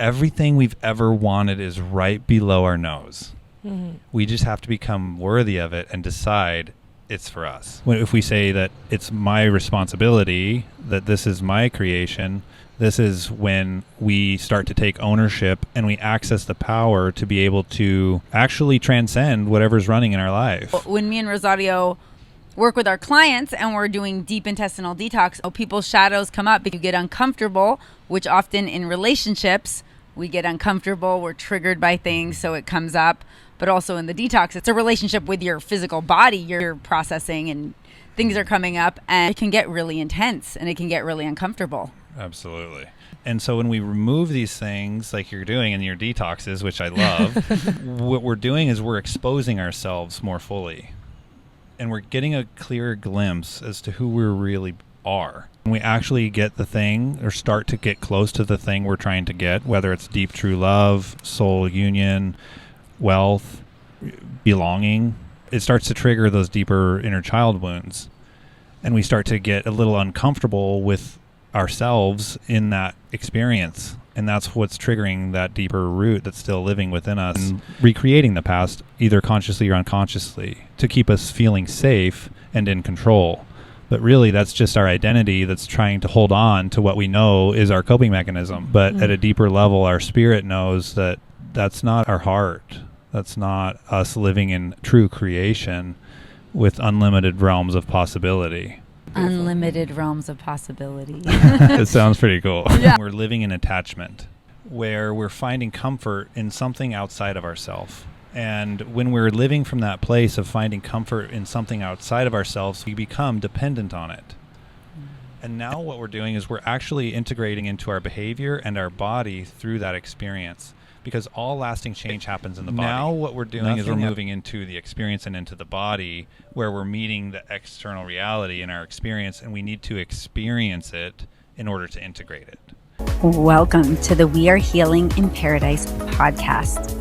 everything we've ever wanted is right below our nose. Mm-hmm. We just have to become worthy of it and decide it's for us. If we say that it's my responsibility, that this is my creation, this is when we start to take ownership and we access the power to be able to actually transcend whatever's running in our life. When me and Rosario work with our clients and we're doing deep intestinal detox, people's shadows come up because you get uncomfortable, which often in relationships, we get uncomfortable, we're triggered by things, so it comes up. But also in the detox, it's a relationship with your physical body. You're processing and things are coming up, and it can get really intense and it can get really uncomfortable. Absolutely. And so when we remove these things like you're doing in your detoxes, which I love, what we're doing is we're exposing ourselves more fully. And we're getting a clearer glimpse as to who we really are. When we actually get the thing or start to get close to the thing we're trying to get, whether it's deep true love, soul union, wealth, belonging, it starts to trigger those deeper inner child wounds. And we start to get a little uncomfortable with ourselves in that experience. And that's what's triggering that deeper root that's still living within us and recreating the past, either consciously or unconsciously, to keep us feeling safe and in control. But really, that's just our identity that's trying to hold on to what we know is our coping mechanism. But at a deeper level, our spirit knows that that's not our heart. That's not us living in true creation with unlimited realms of possibility. Unlimited realms of possibility. It sounds pretty cool. Yeah. We're living in attachment where we're finding comfort in something outside of ourselves. And when we're living from that place of finding comfort in something outside of ourselves, we become dependent on it. And now what we're doing is we're actually integrating into our behavior and our body through that experience. Because all lasting change happens in the body. Now what we're doing is we're moving into the experience and into the body where we're meeting the external reality in our experience, and we need to experience it in order to integrate it. Welcome to the We Are Healing in Paradise podcast,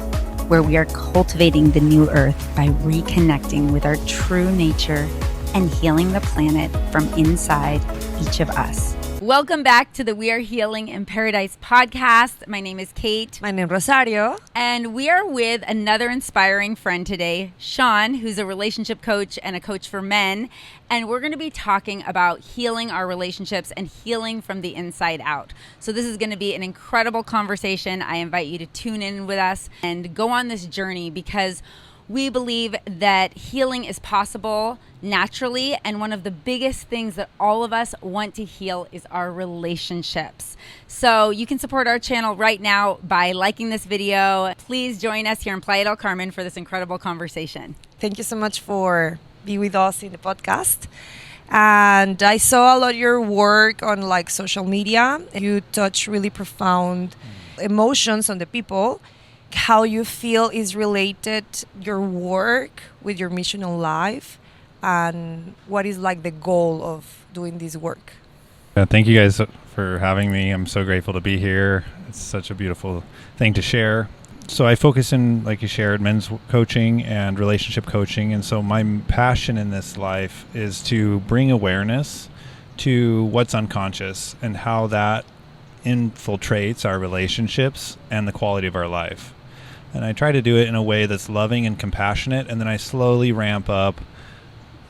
where we are cultivating the new earth by reconnecting with our true nature and healing the planet from inside each of us. Welcome back to the We Are Healing in Paradise podcast. My name is Kate. My name is Rosario. And we are with another inspiring friend today, Shawn, who's a relationship coach and a coach for men. And we're going to be talking about healing our relationships and healing from the inside out. So this is going to be an incredible conversation. I invite you to tune in with us and go on this journey because we believe that healing is possible naturally, and one of the biggest things that all of us want to heal is our relationships. So you can support our channel right now by liking this video. Please join us here in Playa del Carmen for this incredible conversation. Thank you so much for being with us in the podcast. And I saw a lot of your work on like social media. You touch really profound emotions on the people. How you feel is related your work with your mission in life, and what is like the goal of doing this work. Thank you guys for having me. I'm so grateful to be here. It's such a beautiful thing to share. So I focus in, like you shared, men's coaching and relationship coaching. And so my passion in this life is to bring awareness to what's unconscious and how that infiltrates our relationships and the quality of our life. And I try to do it in a way that's loving and compassionate, and then I slowly ramp up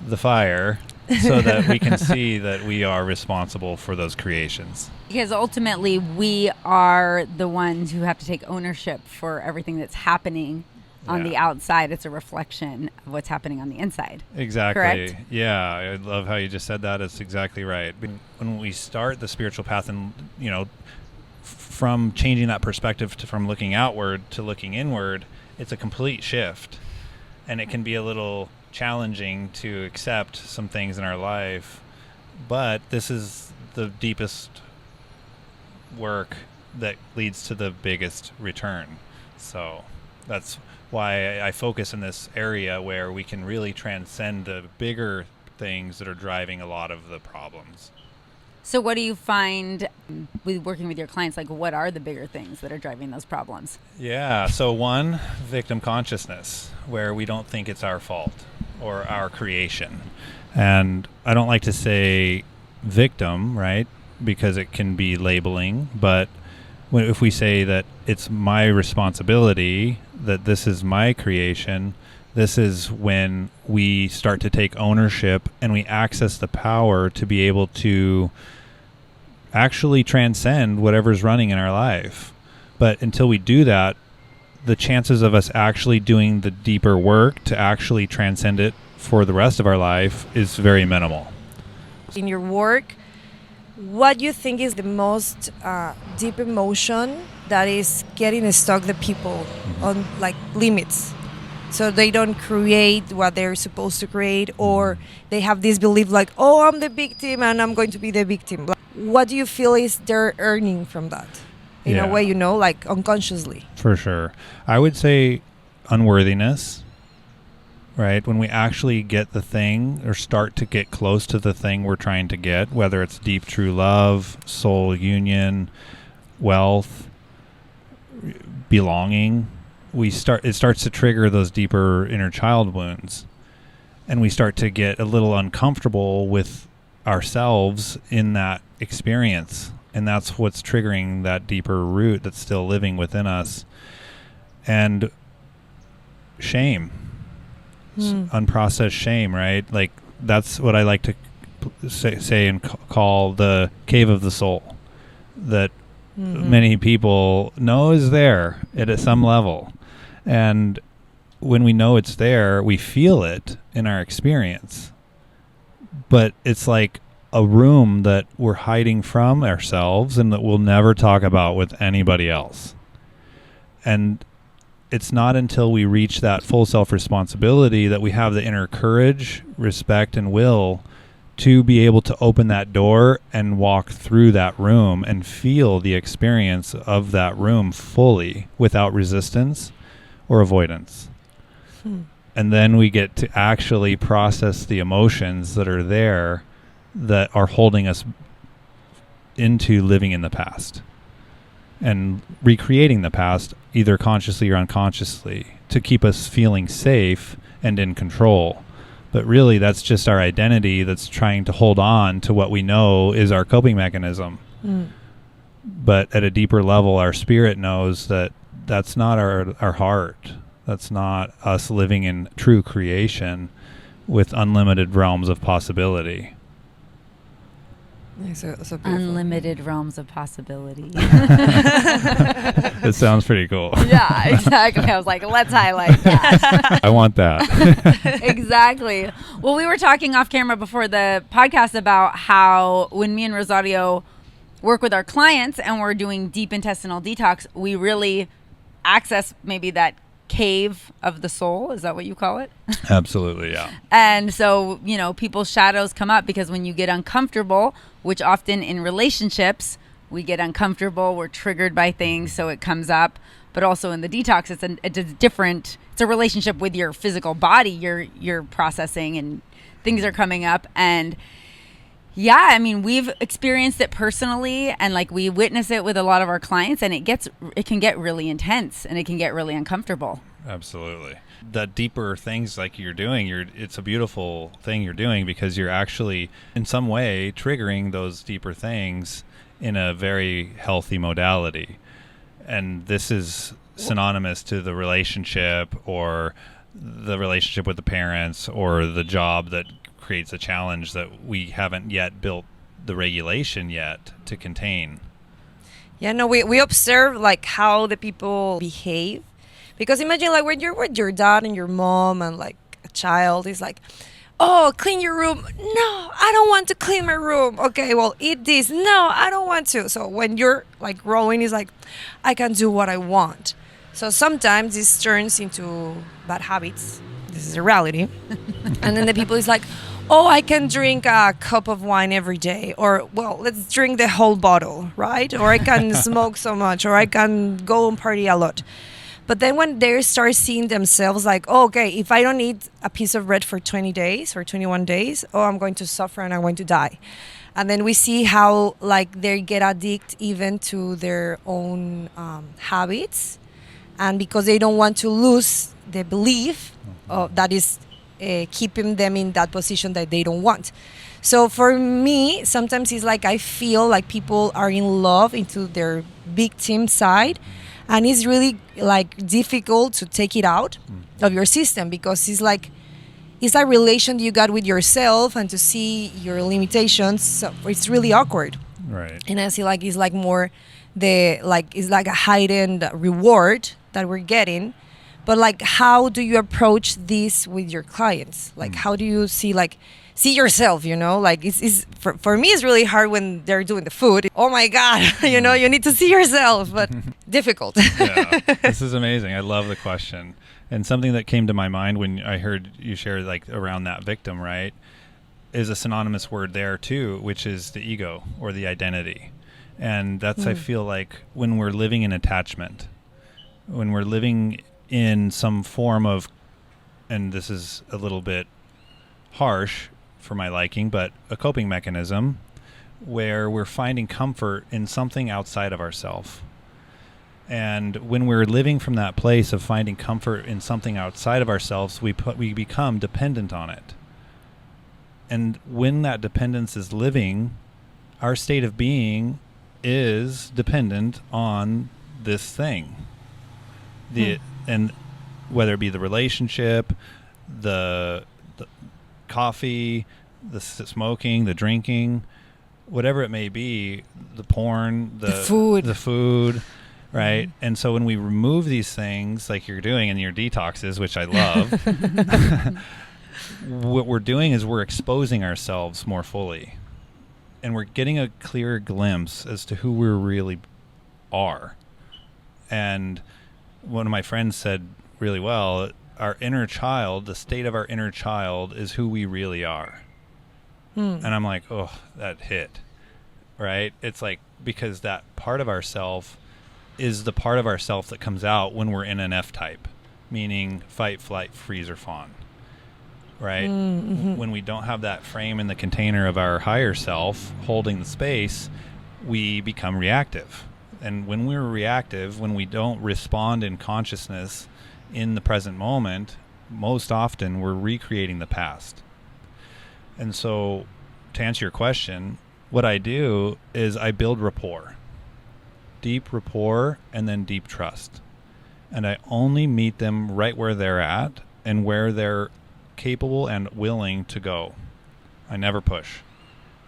the fire so that we can see that we are responsible for those creations. Because ultimately, we are the ones who have to take ownership for everything that's happening on the outside. It's a reflection of what's happening on the inside. Exactly. Correct? Yeah, I love how you just said that. It's exactly right. When we start the spiritual path and, from changing that perspective from looking outward to looking inward, it's a complete shift. And it can be a little challenging to accept some things in our life. But this is the deepest work that leads to the biggest return. So that's why I focus in this area where we can really transcend the bigger things that are driving a lot of the problems. So what do you find with working with your clients? Like, what are the bigger things that are driving those problems? Yeah. So one, victim consciousness, where we don't think it's our fault or our creation. And I don't like to say victim, right? Because it can be labeling, but if we say that it's my responsibility, that this is my creation, this is when we start to take ownership and we access the power to be able to actually transcend whatever's running in our life. But until we do that, the chances of us actually doing the deeper work to actually transcend it for the rest of our life is very minimal. In your work, what do you think is the most deep emotion that is getting stuck the people on like limits? So they don't create what they're supposed to create, or they have this belief like, oh, I'm the victim and I'm going to be the victim. What do you feel is they're earning from that? In a way, like unconsciously. For sure. I would say unworthiness, right? When we actually get the thing or start to get close to the thing we're trying to get, whether it's deep, true love, soul union, wealth, belonging, it starts to trigger those deeper inner child wounds. And we start to get a little uncomfortable with ourselves in that experience. And that's what's triggering that deeper root that's still living within us. And shame, unprocessed shame, right? Like that's what I like to say and call the cave of the soul, that many people know is there at some level. And when we know it's there, we feel it in our experience. But it's like a room that we're hiding from ourselves and that we'll never talk about with anybody else. And it's not until we reach that full self-responsibility that we have the inner courage, respect, and will to be able to open that door and walk through that room and feel the experience of that room fully without resistance or avoidance. And then we get to actually process the emotions that are there that are holding us into living in the past and recreating the past, either consciously or unconsciously, to keep us feeling safe and in control. But really, that's just our identity that's trying to hold on to what we know is our coping mechanism. But at a deeper level, our spirit knows that that's not our heart. That's not us living in true creation with unlimited realms of possibility. So Unlimited realms of possibility. It sounds pretty cool. Yeah, exactly. I was like, let's highlight that. I want that. Exactly. Well, we were talking off camera before the podcast about how when me and Rosario work with our clients and we're doing deep intestinal detox, we really access maybe that cave of the soul. Is that what you call it? Absolutely, yeah. And so, people's shadows come up because when you get uncomfortable, which often in relationships, we get uncomfortable, we're triggered by things, so it comes up. But also in the detox, it's a relationship with your physical body. You're processing and things are coming up. And yeah, I mean, we've experienced it personally, and like we witness it with a lot of our clients, and it can get really intense and it can get really uncomfortable. Absolutely. The deeper things like you're doing, it's a beautiful thing you're doing because you're actually in some way triggering those deeper things in a very healthy modality. And this is synonymous to the relationship or the relationship with the parents or the job that creates a challenge that we haven't yet built the regulation yet to contain. Yeah, no, we observe like how the people behave. Because imagine like when you're with your dad and your mom and like a child is like, oh, clean your room. No, I don't want to clean my room. Okay, well, eat this. No, I don't want to. So when you're like growing, it's like, I can do what I want. So sometimes this turns into bad habits. This is a reality. And then the people is like, oh, I can drink a cup of wine every day. Or, well, let's drink the whole bottle, right? Or I can smoke so much. Or I can go and party a lot. But then when they start seeing themselves like, oh, okay, if I don't eat a piece of bread for 20 days or 21 days, oh, I'm going to suffer and I'm going to die. And then we see how like they get addicted even to their own habits. And because they don't want to lose the belief that is keeping them in that position that they don't want. So for me, sometimes it's like I feel like people are in love into their victim side, and it's really like difficult to take it out of your system, because it's a relation you got with yourself, and to see your limitations, so it's really awkward. Right. And I see like it's like more it's like a hidden reward that we're getting. But like, how do you approach this with your clients? Like, how do you see yourself, like it's for me, it's really hard when they're doing the food. Oh my God, you need to see yourself, but difficult. Yeah, this is amazing. I love the question. And something that came to my mind when I heard you share like around that victim, right, is a synonymous word there too, which is the ego or the identity. And that's, I feel like, when we're living in attachment, when we're living in some form of, and this is a little bit harsh for my liking, but a coping mechanism where we're finding comfort in something outside of ourselves. And when we're living from that place of finding comfort in something outside of ourselves, we become dependent on it. And when that dependence is living, our state of being is dependent on this thing. And whether it be the relationship, the coffee, the smoking, the drinking, whatever it may be, the porn, the food, right? And so when we remove these things, like you're doing in your detoxes, which I love, what we're doing is we're exposing ourselves more fully, and we're getting a clearer glimpse as to who we really are. And one of my friends said really well, our inner child, the state of our inner child, is who we really are. And I'm like, oh, that hit, right? It's like, because that part of ourself is the part of ourself that comes out when we're in an F type, meaning fight, flight, freeze, or fawn, right? When we don't have that frame in the container of our higher self holding the space, we become reactive. And when we're reactive, when we don't respond in consciousness in the present moment, most often we're recreating the past. And so, to answer your question, what I do is I build rapport, deep rapport, and then deep trust. And I only meet them right where they're at and where they're capable and willing to go. I never push.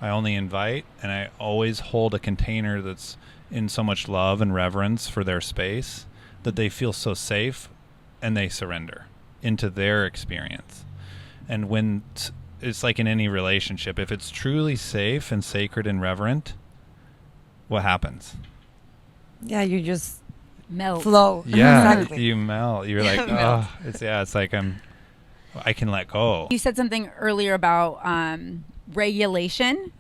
I only invite, and I always hold a container that's in so much love and reverence for their space that they feel so safe, and they surrender into their experience. And when it's like in any relationship, if it's truly safe and sacred and reverent, what happens? Yeah, you just melt. Flow. Yeah, Exactly. you melt. You're like, oh, it's like I can let go. You said something earlier about regulation.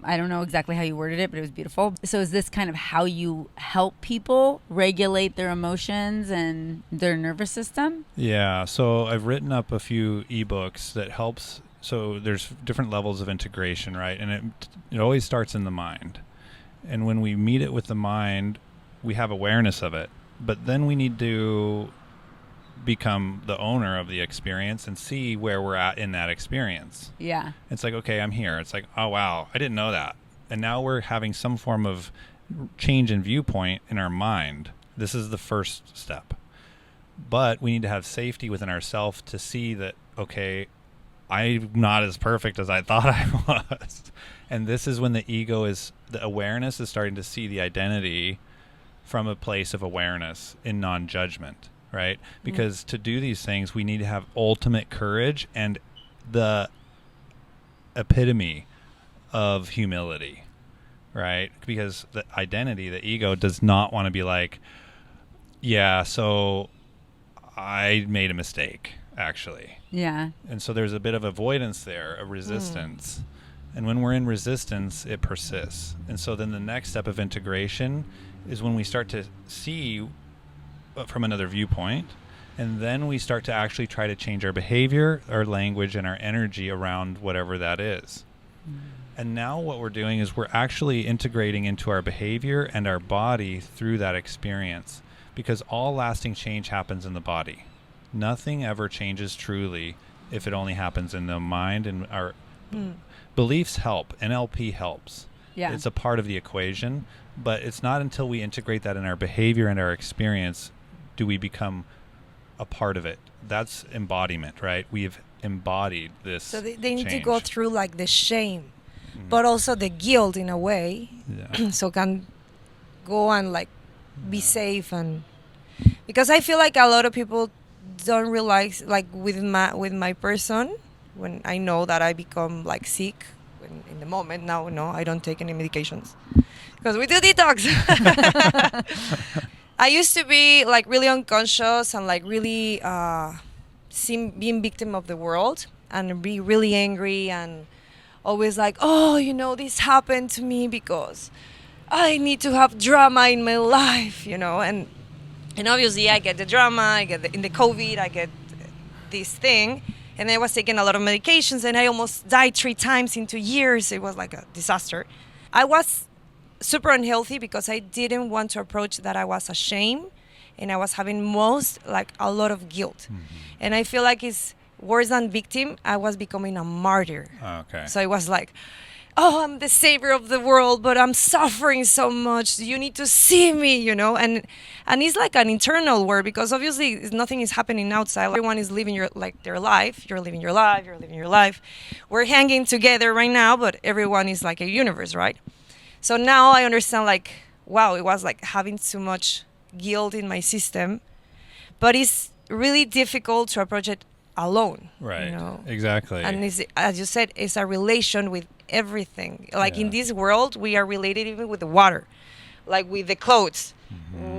I don't know exactly how you worded it, but it was beautiful. So is this kind of how you help people regulate their emotions and their nervous system? Yeah, so I've written up a few ebooks that helps. So there's different levels of integration, right? And it always starts in the mind. And when we meet it with the mind, we have awareness of it. But then we need to become the owner of the experience and see where we're at in that experience. Yeah. It's like, okay, I'm here. It's like, oh, wow, I didn't know that. And now we're having some form of change in viewpoint in our mind. This is the first step. But we need to have safety within ourselves to see that, okay, I'm not as perfect as I thought I was. And this is when the awareness is starting to see the identity from a place of awareness in non-judgment, right? Because to do these things, we need to have ultimate courage and the epitome of humility, right? Because the identity, the ego, does not want to be like, yeah, so I made a mistake, actually. Yeah. And so there's a bit of avoidance there, a resistance. And when we're in resistance, it persists. And so then the next step of integration is when we start to see from another viewpoint, and then we start to actually try to change our behavior, our language, and our energy around whatever that is. And now what we're doing is we're actually integrating into our behavior and our body through that experience, because all lasting change happens in the body. Nothing ever changes truly if it only happens in the mind. And our beliefs help. NLP helps. Yeah. It's a part of the equation, but it's not until we integrate that in our behavior and our experience do we become a part of it. That's embodiment, right? We've embodied this. So they need to change. go through like the shame, but also the guilt in a way, Yeah. so can go and like be safe. And because I feel like a lot of people don't realize, like with my person, when I know that I become like sick in the moment now, no, I don't take any medications because we do detox. I used to be like really unconscious and like really being victim of the world and be really angry and always like, oh, this happened to me because I need to have drama in my life, and obviously I get the drama, in the COVID, I get this thing. And I was taking a lot of medications and I almost died 3 times in 2 years. It was like a disaster. I was super unhealthy because I didn't want to approach that I was ashamed and I was having a lot of guilt. And I feel like it's worse than victim. I was becoming a martyr. Okay. So it was like, oh, I'm the savior of the world, but I'm suffering so much. You need to see me, and it's like an internal war because obviously nothing is happening outside. Everyone is living their life. You're living your life. You're living your life. We're hanging together right now, but everyone is like a universe, right? So now I understand, like, wow, it was like having too much guilt in my system, but it's really difficult to approach it alone. Right. Exactly. And as you said, it's a relation with everything. Like in this world, we are related even with the water, like with the clothes,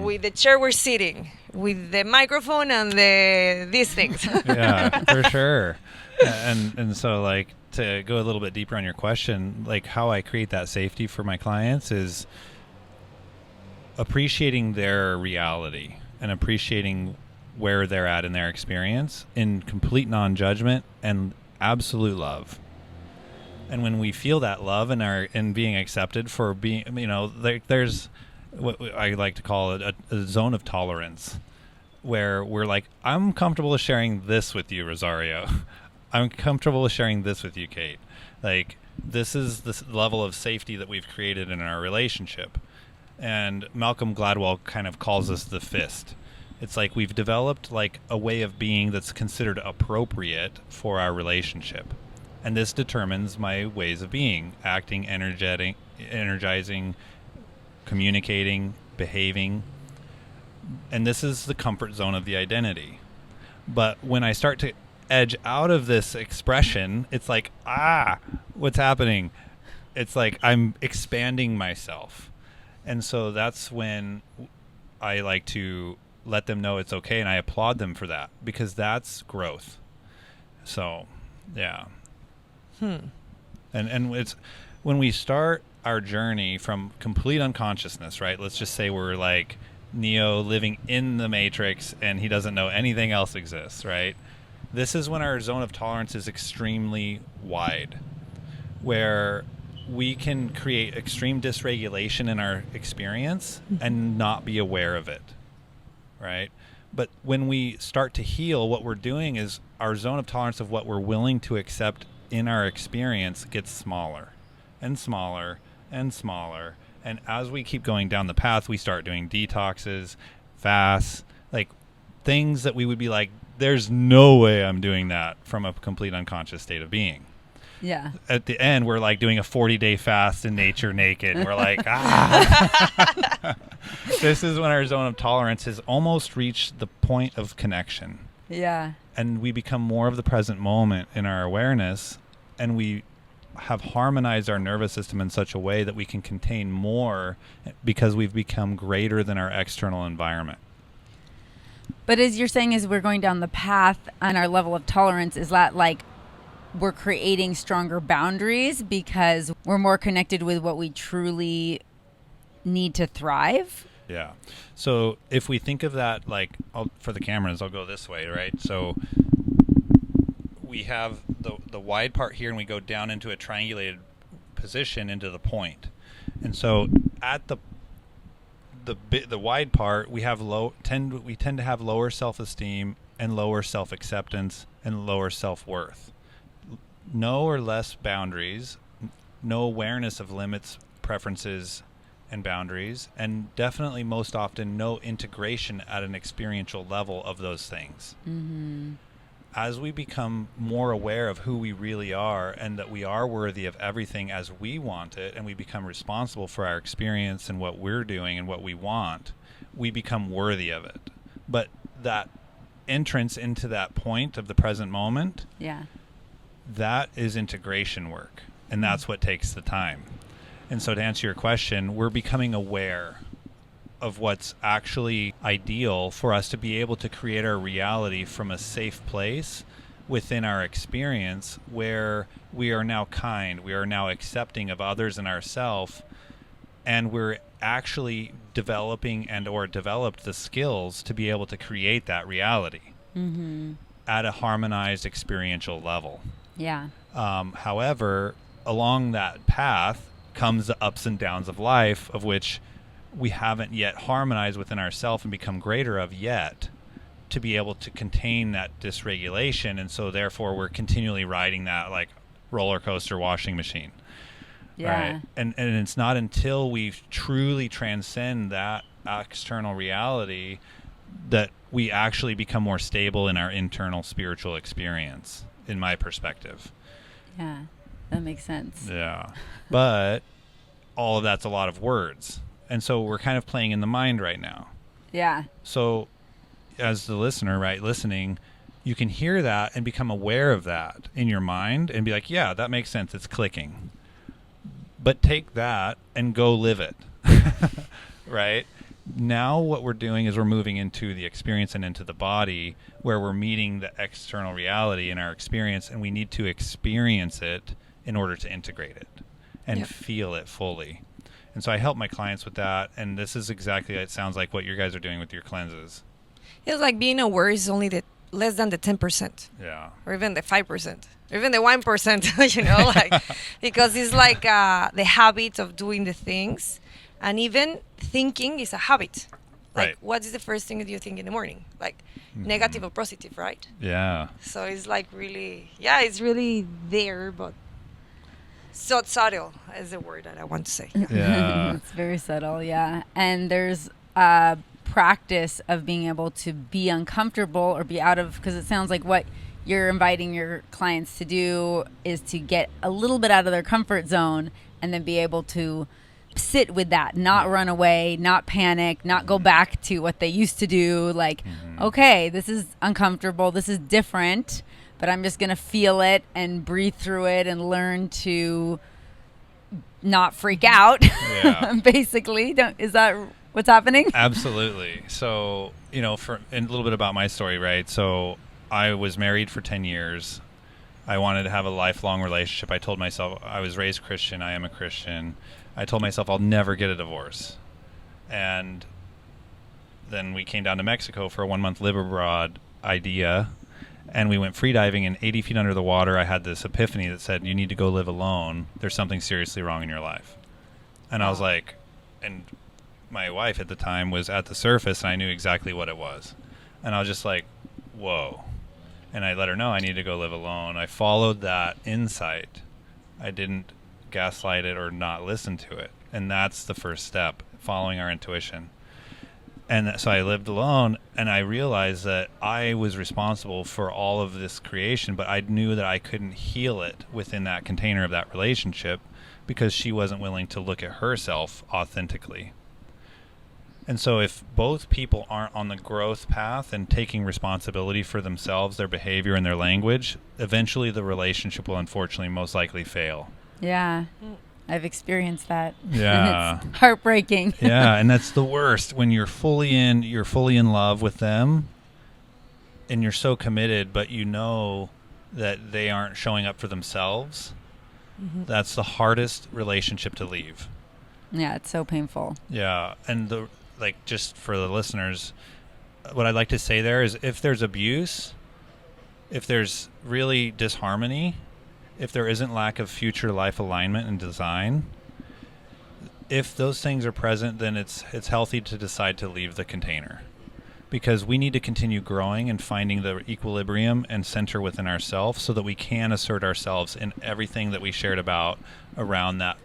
with the chair we're sitting, with the microphone and these things. Yeah, for sure. And so, like, to go a little bit deeper on your question, like how I create that safety for my clients is appreciating their reality and appreciating where they're at in their experience in complete non-judgment and absolute love. And when we feel that love and being accepted for being, there's what I like to call it a zone of tolerance, where we're like, I'm comfortable with sharing this with you, Rosario. I'm comfortable with sharing this with you, Kate. Like, this is this level of safety that we've created in our relationship. And Malcolm Gladwell kind of calls us the fist. It's like we've developed like a way of being that's considered appropriate for our relationship. And this determines my ways of being, acting, energizing, communicating, behaving. And this is the comfort zone of the identity. But when I start to edge out of this expression, it's like, what's happening? It's like I'm expanding myself. And so that's when I like to let them know it's okay, and I applaud them for that, because that's growth. So, yeah. And it's when we start our journey from complete unconsciousness, right? Let's just say we're like Neo living in the Matrix and he doesn't know anything else exists, right? This is when our zone of tolerance is extremely wide, where we can create extreme dysregulation in our experience and not be aware of it, right? But when we start to heal, what we're doing is our zone of tolerance of what we're willing to accept in our experience gets smaller and smaller and smaller. And as we keep going down the path, we start doing detoxes, fasts, like things that we would be like, there's no way I'm doing that from a complete unconscious state of being. Yeah. At the end, we're like doing a 40-day fast in nature naked. And we're like, This is when our zone of tolerance has almost reached the point of connection. Yeah. And we become more of the present moment in our awareness, and we have harmonized our nervous system in such a way that we can contain more because we've become greater than our external environment. But as you're saying, as we're going down the path on our level of tolerance, is that like we're creating stronger boundaries because we're more connected with what we truly need to thrive? Yeah. So if we think of that, like, for the cameras, I'll go this way, right? So we have the wide part here, and we go down into a triangulated position into the point. And so at the wide part, we have we tend to have lower self-esteem and lower self-acceptance and lower self-worth. No or less boundaries, no awareness of limits, preferences, and boundaries, and definitely most often no integration at an experiential level of those things. Mm-hmm. As we become more aware of who we really are and that we are worthy of everything as we want it, and we become responsible for our experience and what we're doing and what we want, we become worthy of it. But that entrance into that point of the present moment, that is integration work, and that's what takes the time. And so to answer your question, we're becoming aware of what's actually ideal for us to be able to create our reality from a safe place within our experience, where we are now kind, we are now accepting of others and ourselves, and we're actually developing and or developed the skills to be able to create that reality at a harmonized experiential level. However, along that path comes the ups and downs of life, of which we haven't yet harmonized within ourselves and become greater of yet, to be able to contain that dysregulation. And so therefore we're continually riding that like roller coaster washing machine. Right. And it's not until we truly transcend that external reality that we actually become more stable in our internal spiritual experience, in my perspective. Yeah, that makes sense. Yeah. But all of that's a lot of words. And so we're kind of playing in the mind right now. Yeah. So as the listener, right, listening, you can hear that and become aware of that in your mind and be like, yeah, that makes sense. It's clicking. But take that and go live it. Right? Now what we're doing is we're moving into the experience and into the body, where we're meeting the external reality in our experience, and we need to experience it in order to integrate it and feel it fully. And so I help my clients with that, and this is exactly, it sounds like what you guys are doing with your cleanses. It's like being aware is only the less than the 10%. Yeah. Or even the 5%. Or even the 1%, you know, like, because it's like the habit of doing the things. And even thinking is a habit. Like, what is the first thing that you think in the morning? Like, negative or positive, right? Yeah. So it's like really, it's really there, but so subtle is the word that I want to say. Yeah. It's very subtle, yeah. And there's a practice of being able to be uncomfortable or be out of, because it sounds like what you're inviting your clients to do is to get a little bit out of their comfort zone and then be able to sit with that, not run away, not panic, not go back to what they used to do. Like, okay, this is uncomfortable, this is different, but I'm just going to feel it and breathe through it and learn to not freak out. Basically. Is that what's happening? Absolutely. So, you know, for a little bit about my story, right? So I was married for 10 years. I wanted to have a lifelong relationship. I told myself, I was raised Christian, I am a Christian. I told myself I'll never get a divorce. And then we came down to Mexico for a 1-month live abroad idea, and we went freediving, and 80 feet under the water I had this epiphany that said, you need to go live alone. There's something seriously wrong in your life. And I was like, and my wife at the time was at the surface, and I knew exactly what it was. And I was just like, whoa. And I let her know I need to go live alone. I followed that insight. I didn't gaslight it or not listen to it. And that's the first step, following our intuition. And so I lived alone, and I realized that I was responsible for all of this creation, but I knew that I couldn't heal it within that container of that relationship because she wasn't willing to look at herself authentically. And so if both people aren't on the growth path and taking responsibility for themselves, their behavior, and their language, eventually the relationship will unfortunately most likely fail. Yeah. I've experienced that. Yeah. It's heartbreaking. Yeah, and that's the worst, when you're fully in love with them and you're so committed, but you know that they aren't showing up for themselves. That's the hardest relationship to leave. Yeah, it's so painful. Yeah, and just for the listeners, what I'd like to say there is, if there's abuse, if there's really disharmony, if there isn't lack of future life alignment and design, if those things are present, then it's healthy to decide to leave the container. because we need to continue growing and finding the equilibrium and center within ourselves so that we can assert ourselves in everything that we shared about around that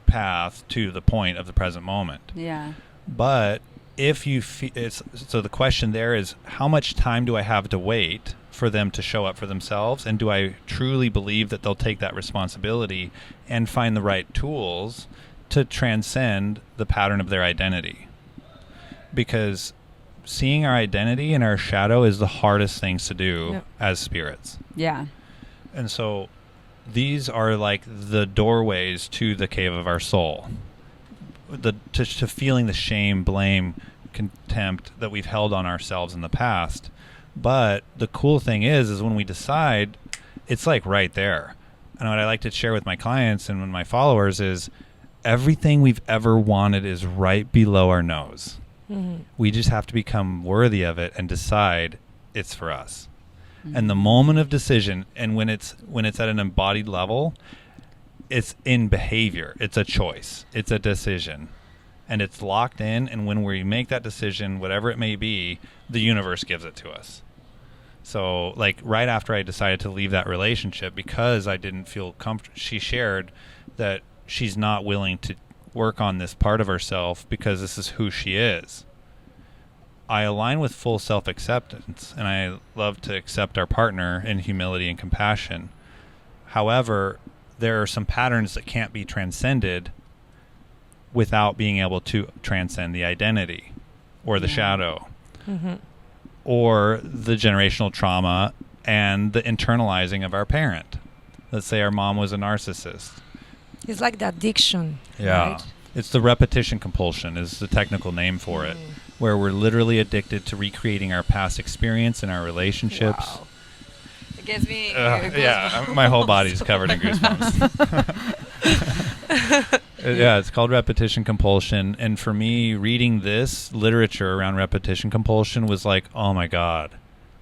path to the point of the present moment. Yeah. But if you so the question there is, how much time do I have to wait for them to show up for themselves, and do I truly believe that they'll take that responsibility and find the right tools to transcend the pattern of their identity? Because seeing our identity and our shadow is the hardest things to do as spirits. Yeah. And so these are like the doorways to the cave of our soul. To feeling the shame, blame, contempt that we've held on ourselves in the past. But the cool thing is when we decide, it's like right there. And what I like to share with my clients and with my followers is everything we've ever wanted is right below our nose. Mm-hmm. We just have to become worthy of it and decide it's for us. Mm-hmm. And the moment of decision, and when it's at an embodied level, it's in behavior. It's a choice. It's a decision. And it's locked in. And when we make that decision, whatever it may be, the universe gives it to us. So, like, right after I decided to leave that relationship because I didn't feel comfortable, she shared that she's not willing to work on this part of herself because this is who she is. I align with full self-acceptance, and I love to accept our partner in humility and compassion. However, there are some patterns that can't be transcended without being able to transcend the identity or the shadow or the generational trauma and the internalizing of our parent. Let's say our mom was a narcissist. It's like the addiction. Yeah. Right? It's the repetition compulsion is the technical name for it, where we're literally addicted to recreating our past experience in our relationships. Wow. It gives me my whole body's covered in goosebumps. Yeah, it's called repetition compulsion. And for me, reading this literature around repetition compulsion was like, oh my God,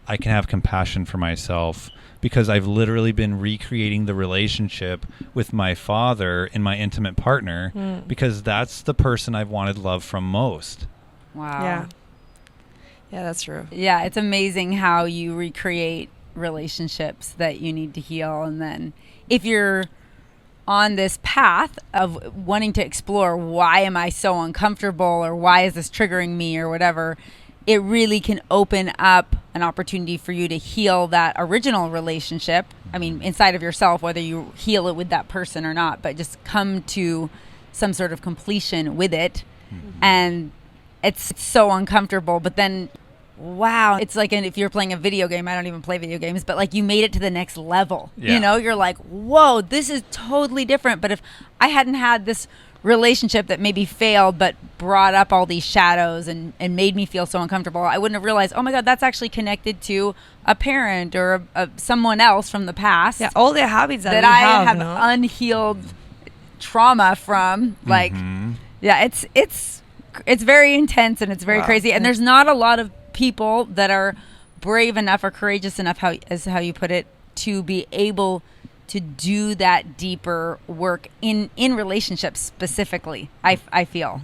I can have compassion for myself because I've literally been recreating the relationship with my father and my intimate partner because that's the person I've wanted love from most. Wow. Yeah. Yeah, that's true. Yeah, it's amazing how you recreate relationships that you need to heal. And then if you're on this path of wanting to explore why am I so uncomfortable or why is this triggering me or whatever, it really can open up an opportunity for you to heal that original relationship. I mean, inside of yourself, whether you heal it with that person or not, but just come to some sort of completion with it. And it's so uncomfortable, but then wow, it's like if you're playing a video game, I don't even play video games, but like you made it to the next level. You know, you're like, whoa, this is totally different. But if I hadn't had this relationship that maybe failed but brought up all these shadows and made me feel so uncomfortable, I wouldn't have realized, oh my God, that's actually connected to a parent or someone else from the past. Yeah, all the habits that I have no? unhealed trauma from. Like, yeah, it's very intense and it's very crazy. And there's not a lot of people that are brave enough or courageous enough, as how you put it, to be able to do that deeper work in relationships specifically. I feel.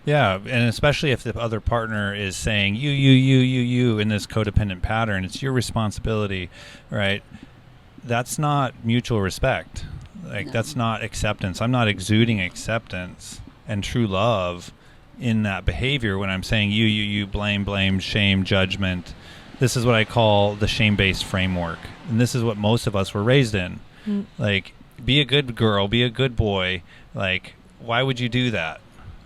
Yeah, and especially if the other partner is saying you in this codependent pattern, it's your responsibility, right? That's not mutual respect. Like that's not acceptance. I'm not exuding acceptance and true love in that behavior when I'm saying you, blame, shame, judgment. This is what I call the shame-based framework. And this is what most of us were raised in. Like, be a good girl, be a good boy. Like, why would you do that?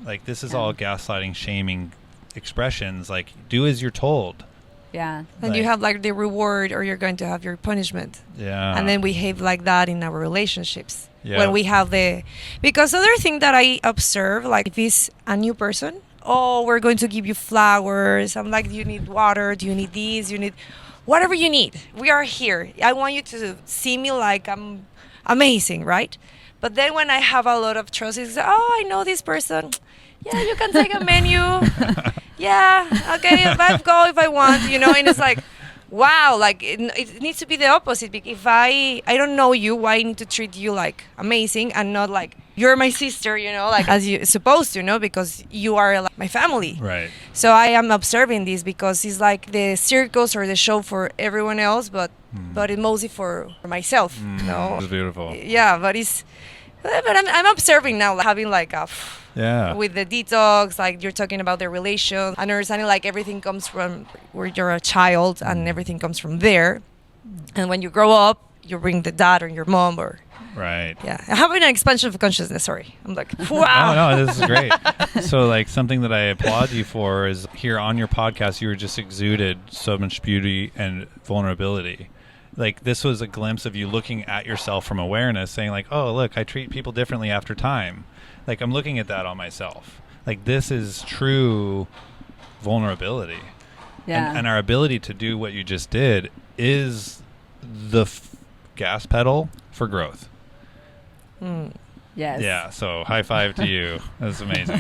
Like, this is all gaslighting, shaming expressions. Like, do as you're told. Yeah. And you have like the reward or you're going to have your punishment. Yeah. And then we behave like that in our relationships. Yeah. When we have because other thing that I observe, like if it's a new person, oh, we're going to give you flowers. I'm like, do you need water? Do you need these? You need whatever you need. We are here. I want you to see me like I'm amazing, right? But then when I have a lot of trust, it's I know this person. Yeah, you can take a menu. Yeah, okay, let's go if I want, and it's like, wow, like it needs to be the opposite. If I don't know you, why I need to treat you like amazing and not like you're my sister, like as you're supposed to, because you are like my family. Right. So I am observing this because it's like the circus or the show for everyone else, but it's mostly for myself. It's beautiful. Yeah, but I'm observing now, like, having like a with the detox, like you're talking about the relation, understanding like everything comes from where you're a child and everything comes from there. And when you grow up, you bring the dad or your mom or right. Yeah, having an expansion of consciousness. Sorry, I'm like, wow. No, this is great. So like something that I applaud you for is here on your podcast, you were just exuded so much beauty and vulnerability. Like this was a glimpse of you looking at yourself from awareness, saying like, oh, look, I treat people differently after time. Like I'm looking at that on myself. Like this is true vulnerability. Yeah. And our ability to do what you just did is the gas pedal for growth. Yes. Yeah. So high five to you. That's amazing.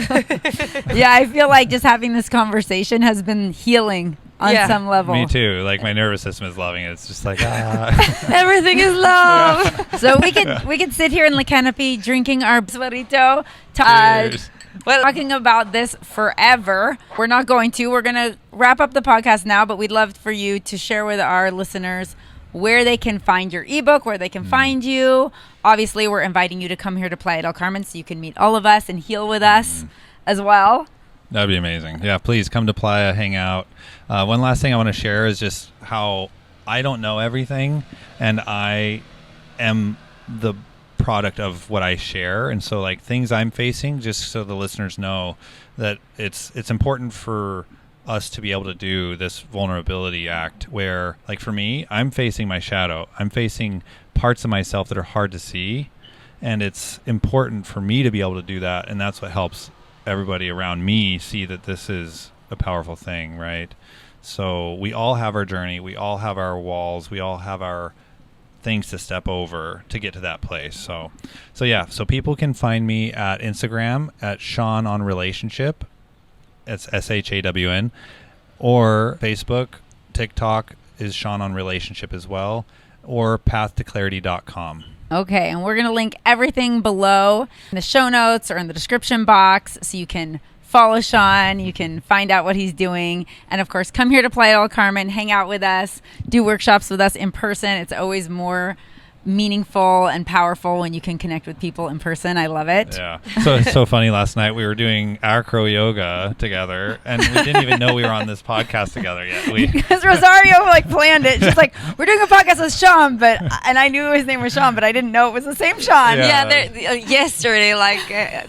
Yeah, I feel like just having this conversation has been healing on some level. Me too. Like my nervous system is loving it. It's just like everything is love. So we could sit here in the canopy drinking our suarito, talking about this forever. We're not going to. We're going to wrap up the podcast now, but we'd love for you to share with our listeners where they can find your ebook, where they can find you. Obviously, we're inviting you to come here to Playa del Carmen so you can meet all of us and heal with us as well. That'd be amazing. Yeah, please come to Playa, hang out. One last thing I want to share is just how I don't know everything, and I am the product of what I share. And so like things I'm facing, just so the listeners know that it's important for us to be able to do this vulnerability act where, like for me, I'm facing my shadow. I'm facing parts of myself that are hard to see, and it's important for me to be able to do that, and that's what helps everybody around me see that this is a powerful thing, right? So we all have our journey, we all have our walls, we all have our things to step over to get to that place. So people can find me at Instagram at Shawn on Relationship. It's SHAWN, or Facebook, TikTok is Shawn on Relationship as well, or pathtoclarity.com. Okay, and we're going to link everything below in the show notes or in the description box so you can follow Shawn, you can find out what he's doing, and of course, come here to Playa del Carmen, hang out with us, do workshops with us in person. It's always more meaningful and powerful when you can connect with people in person. I love it. Yeah. So it's so funny. Last night we were doing acro yoga together, and we didn't even know we were on this podcast together yet. Because Rosario planned it. She's like, we're doing a podcast with Shawn, and I knew his name was Shawn, but I didn't know it was the same Shawn. Yesterday,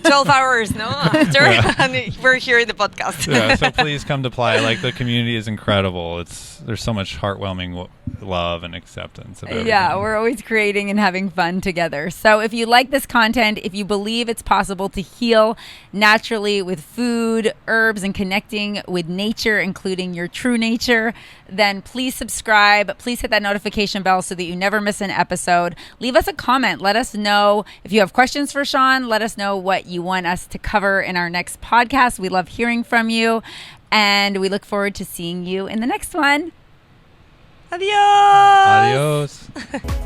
12 hours, after, and we're here in the podcast. Yeah. So please come to Playa. Like the community is incredible. There's so much heartwarming love and acceptance of everything. Yeah, we're always creating and having fun together. So if you like this content, if you believe it's possible to heal naturally with food, herbs, and connecting with nature, including your true nature, then please subscribe. Please hit that notification bell so that you never miss an episode. Leave us a comment. Let us know if you have questions for Shawn. Let us know what you want us to cover in our next podcast. We love hearing from you, and we look forward to seeing you in the next one. Adios. Adios.